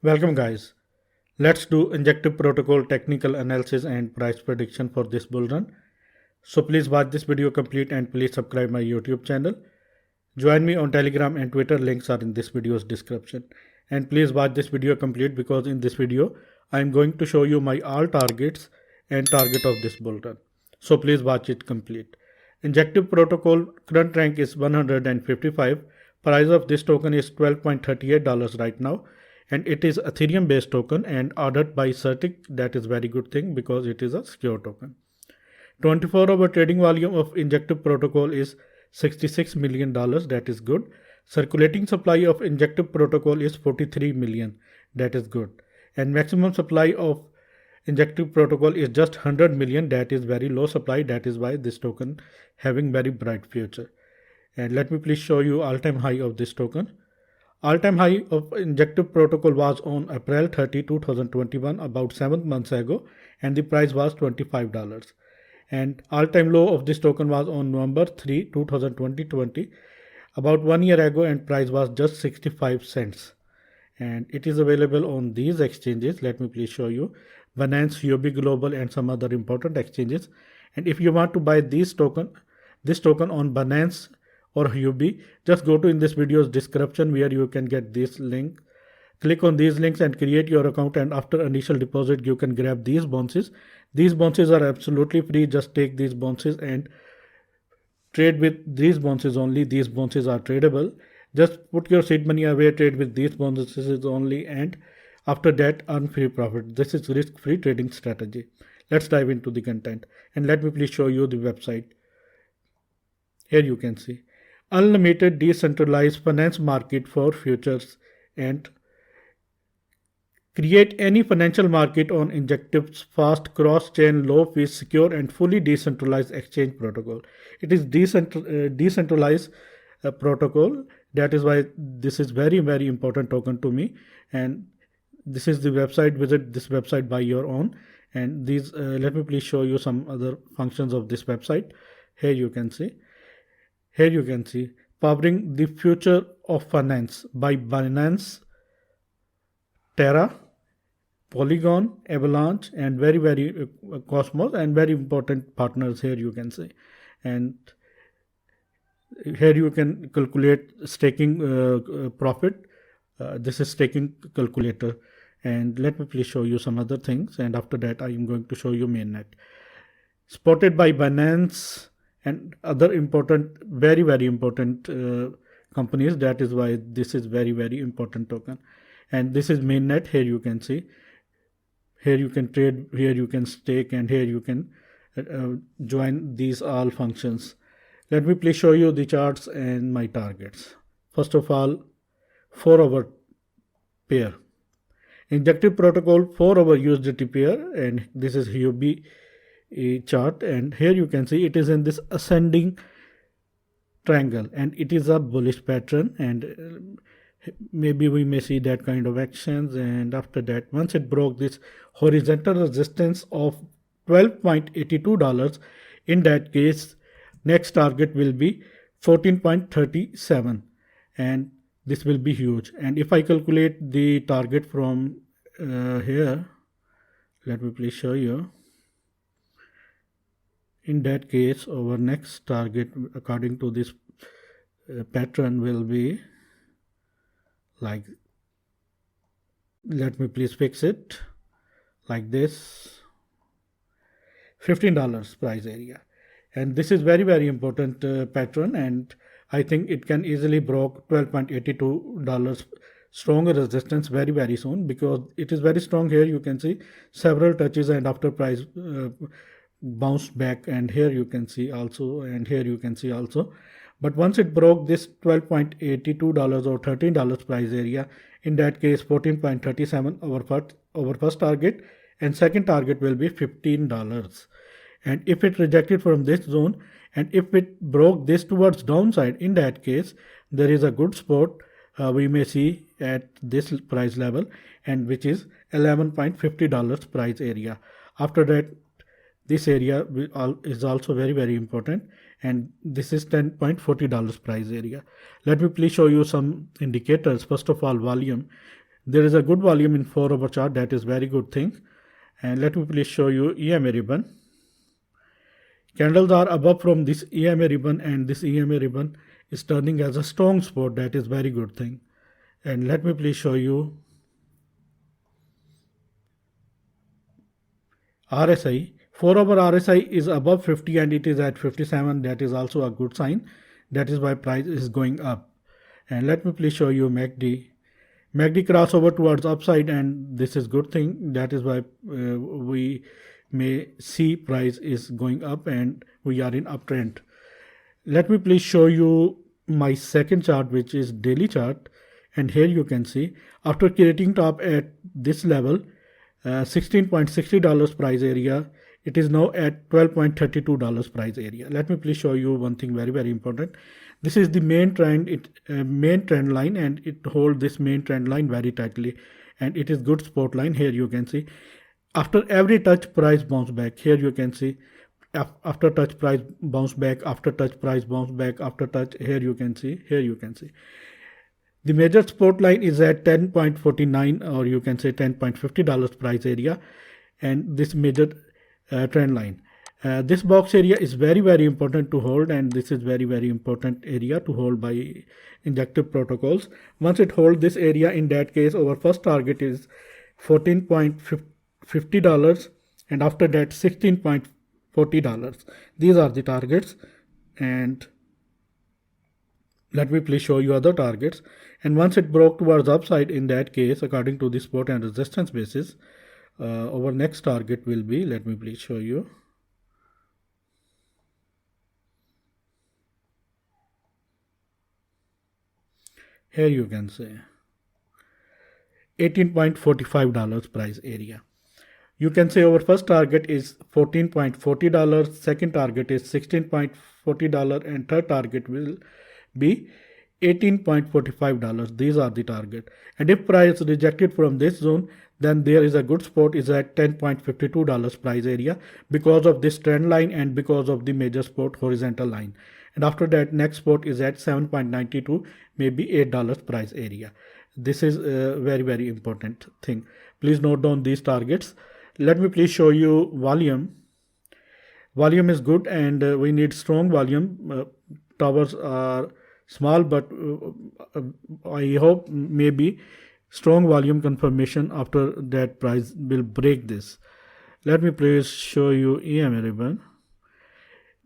Welcome guys. Let's do injective protocol technical analysis and price prediction for this bull run. So please watch this video complete and please subscribe my YouTube channel. Join me on Telegram and Twitter, links are in this video's description. And please watch this video complete because in this video I am going to show you my all targets and target of this bull run. So please watch it complete. Injective protocol current rank is 155. Price of this token is $12.38 right now, and it is Ethereum based token and ordered by Certic. That is very good thing because it is a secure token. 24-hour trading volume of injective protocol is $66 million. That is good. Circulating supply of injective protocol is 43 million. That is good. And maximum supply of injective protocol is just 100 million. That is very low supply. That is why this token having very bright future. And let me please show you all-time high of this token. All-time high of injective protocol was on April 30, 2021, about 7 months ago, and the price was $25. And all-time low of this token was on November 3, 2020, about 1 year ago, and price was just 65 cents. And it is available on these exchanges. Let me please show you: Binance, Huobi Global, and some other important exchanges. And if you want to buy this token on Binance or Huobi, just go to in this video's description where you can get this link. Click on these links and create your account, and after initial deposit you can grab these bounces. These bounces are absolutely free. Just take these bounces and trade with these bounces only. These bounces are tradable. Just put your seed money away, trade with these bounces only, and after that earn free profit. This is risk-free trading strategy. Let's dive into the content, and let me please show you the website. Here you can see unlimited decentralized finance market for futures, and create any financial market on Injective's fast cross-chain, low-fee, secure, and fully decentralized exchange protocol. It is decentralized protocol. That is why this is very, very important token to me. And this is the website. Visit this website by your own. And these, let me please show you some other functions of this website. Here you can see. Powering the future of finance by Binance, Terra, Polygon, Avalanche, and very Cosmos, and very important partners. Here you can see. And here you can calculate staking profit. This is staking calculator. And let me please show you some other things, and after that I am going to show you mainnet. Spotted by Binance and other important, very important companies. That is why this is very important token. And this is mainnet. Here you can see. Here you can trade, here you can stake, and here you can join these all functions. Let me please show you the charts and my targets. First of all, 4-hour pair. Injective protocol 4-hour USDT pair, and this is Huobi chart, and here you can see it is in this ascending triangle, and it is a bullish pattern, and maybe we may see that kind of actions. And after that, once it broke this horizontal resistance of $12.82, in that case next target will be 14.37, and this will be huge. And if I calculate the target from here, let me please show you. In that case, our next target according to this pattern will be like, let me please fix it like this, $15 price area. And this is very important pattern, and I think it can easily break $12.82 stronger resistance very soon, because it is very strong. Here you can see several touches, and after price bounced back, and here you can see also, and here you can see also. But once it broke this $12.82 or $13 price area, in that case 14.37 our first target, and second target will be $15. And if it rejected from this zone, and if it broke this towards downside, in that case there is a good spot we may see at this price level, and which is $11.50 price area. After that, this area is also very important, and this is $10.40 price area. Let me please show you some indicators. First of all, volume. There is a good volume in 4-hour chart. That is very good thing. And let me please show you EMA ribbon. Candles are above from this EMA ribbon, and this EMA ribbon is turning as a strong support. That is very good thing. And let me please show you RSI. 4-hour RSI is above 50 and it is at 57. That is also a good sign. That is why price is going up. And let me please show you MACD. MACD crossover towards upside, and this is good thing. That is why we may see price is going up and we are in uptrend. Let me please show you my second chart, which is daily chart. And here you can see after creating top at this level, $16.60 price area, it is now at $12.32 price area. Let me please show you one thing very important. This is the main trend, main trend line, and it holds this main trend line very tightly, and it is good support line. Here you can see after every touch price bounce back. Here you can see after touch price bounce back, after touch price bounce back, after touch. Here you can see the major support line is at 10.49, or you can say $10.50 price area, and this major trend line. This box area is very important to hold, and this is very important area to hold by injective protocols. Once it holds this area, in that case our first target is $14.50, and after that $16.40. These are the targets, and let me please show you other targets. And once it broke towards upside, in that case, according to the support and resistance basis, our next target will be, let me please show you. Here you can say $18.45 price area. You can say our first target is $14.40, second target is $16.40, and third target will be $18.45. These are the target. And if price rejected from this zone, then there is a good support is at $10.52 price area because of this trend line and because of the major support horizontal line. And after that, next support is at $7.92, maybe $8 price area. This is a very important thing. Please note down these targets. Let me please show you volume. Volume is good, and we need strong volume. Towers are small, but I hope maybe strong volume confirmation after that price will break this. Let me please show you EMA ribbon.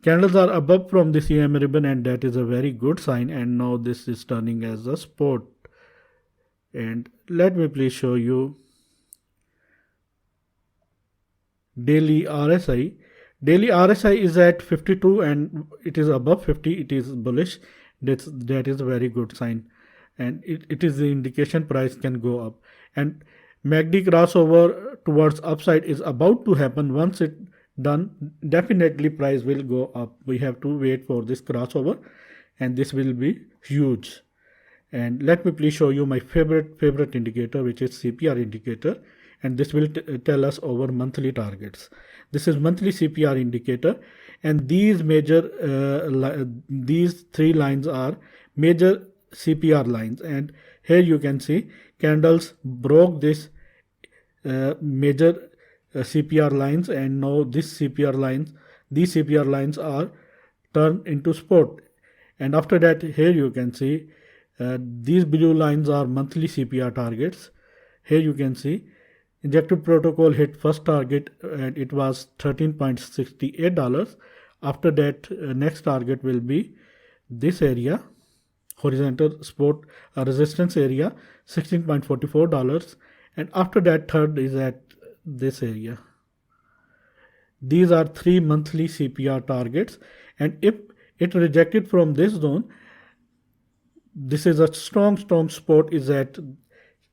Candles are above from this EMA ribbon, and that is a very good sign, and now this is turning as a support. And let me please show you daily RSI. Daily RSI is at 52 and it is above 50. It is bullish. That is a very good sign, and it is the indication price can go up. And MACD crossover towards upside is about to happen. Once it done, definitely price will go up. We have to wait for this crossover, and this will be huge. And let me please show you my favorite indicator, which is CPR indicator, and this will tell us our monthly targets. This is monthly CPR indicator, and these these three lines are major CPR lines. And here you can see candles broke this major CPR lines, and now these CPR lines are turned into support. And after that, here you can see these blue lines are monthly CPR targets. Here you can see injective protocol hit first target, and it was $13.68. After that, next target will be this area, horizontal support resistance area, $16.44. And after that, third is at this area. These are three monthly CPR targets, and if it rejected from this zone, this is a strong support is at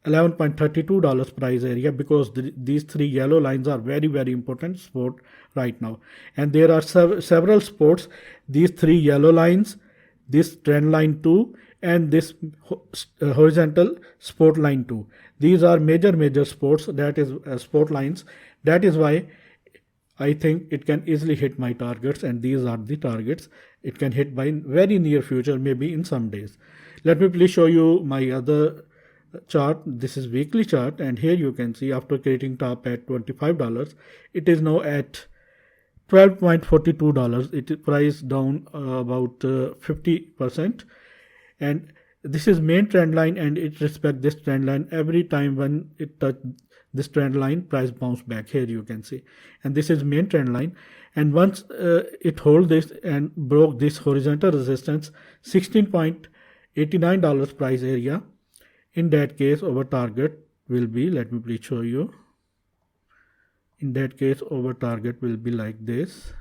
$11.32 price area, because these three yellow lines are very important support right now. And there are several supports, these three yellow lines, this trend line 2, and this horizontal support line 2. These are major supports, that is support lines. That is why I think it can easily hit my targets, and these are the targets it can hit by very near future, maybe in some days. Let me please show you my other chart. This is weekly chart, and here you can see after creating top at $25, it is now at $12.42. It is priced down about 50%, and this is main trend line, and it respects this trend line. Every time when it touch this trend line, price bounce back. Here you can see, and this is main trend line, and once it hold this and broke this horizontal resistance, $16.89 price area, in that case our target will be, let me please show you, in that case our target will be like this,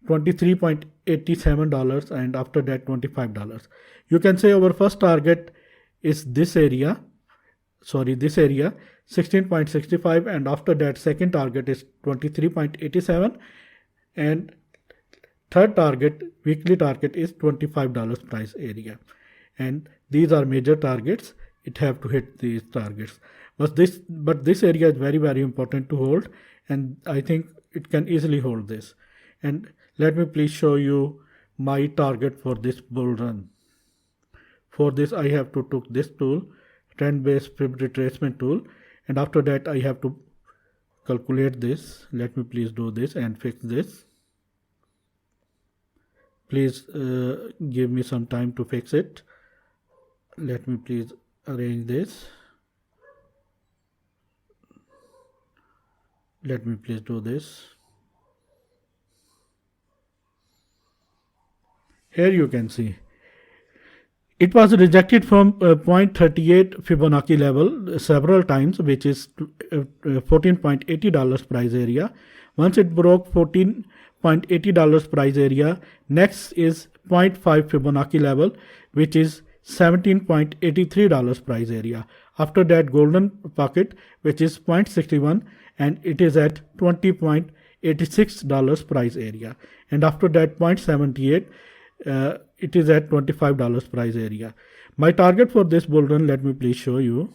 $23.87, and after that $25. You can say our first target is this area, this area 16.65, and after that second target is 23.87, and third target, weekly target, is $25 price area. And these are major targets. It have to hit these targets. But this area is very, very important to hold, and I think it can easily hold this. And let me please show you my target for this bull run. For this I have to took this tool, trend based fib retracement tool, and after that I have to calculate this. Let me please do this and fix this. Please give me some time to fix it. Let me please arrange this. Let me please do this. Here you can see it was rejected from 0.38 Fibonacci level several times, which is $14.80 price area. Once it broke $14.80 price area, next is 0.5 Fibonacci level, which is $17.83 price area. After that, golden pocket, which is 0.61, and it is at $20.86 price area. And after that, 0.78, it is at $25 price area. My target for this bull run, let me please show you,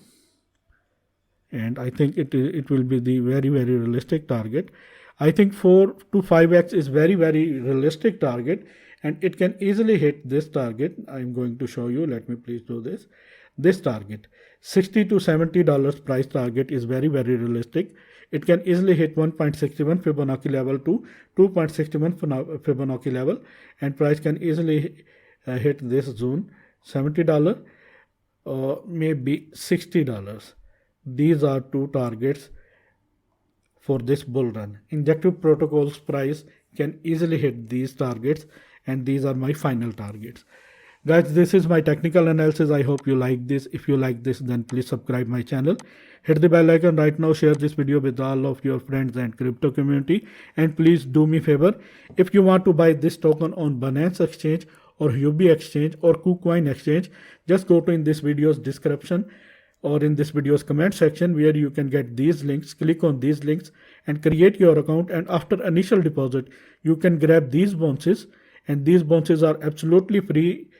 and I think it will be the very, very realistic target. I think 4 to 5x is very, very realistic target, and it can easily hit this target. I'm going to show you. Let me please do this. This target, $60 to $70 price target, is very, very realistic. It can easily hit 1.61 Fibonacci level to 2.61 Fibonacci level, and price can easily hit this zone, $70 or maybe $60. These are two targets for this bull run. Injective protocols price can easily hit these targets, and these are my final targets. Guys, this is my technical analysis. I hope you like this. If you like this, then please subscribe my channel. Hit the bell icon right now. Share this video with all of your friends and crypto community. And please do me a favor. If you want to buy this token on Binance Exchange or Huobi Exchange or KuCoin Exchange, just go to in this video's description or in this video's comment section, where you can get these links. Click on these links and create your account. And after initial deposit, you can grab these bounces. And these bounces are absolutely free.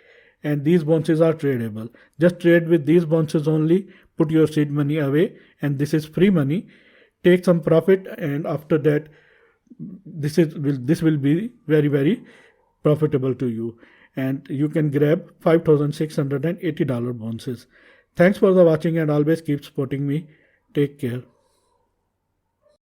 And these bounces are tradable. Just trade with these bounces only. Put your seed money away, and this is free money. Take some profit, and after that, this will be very, very profitable to you. And you can grab $5,680 bounces. Thanks for the watching, and always keep supporting me. Take care.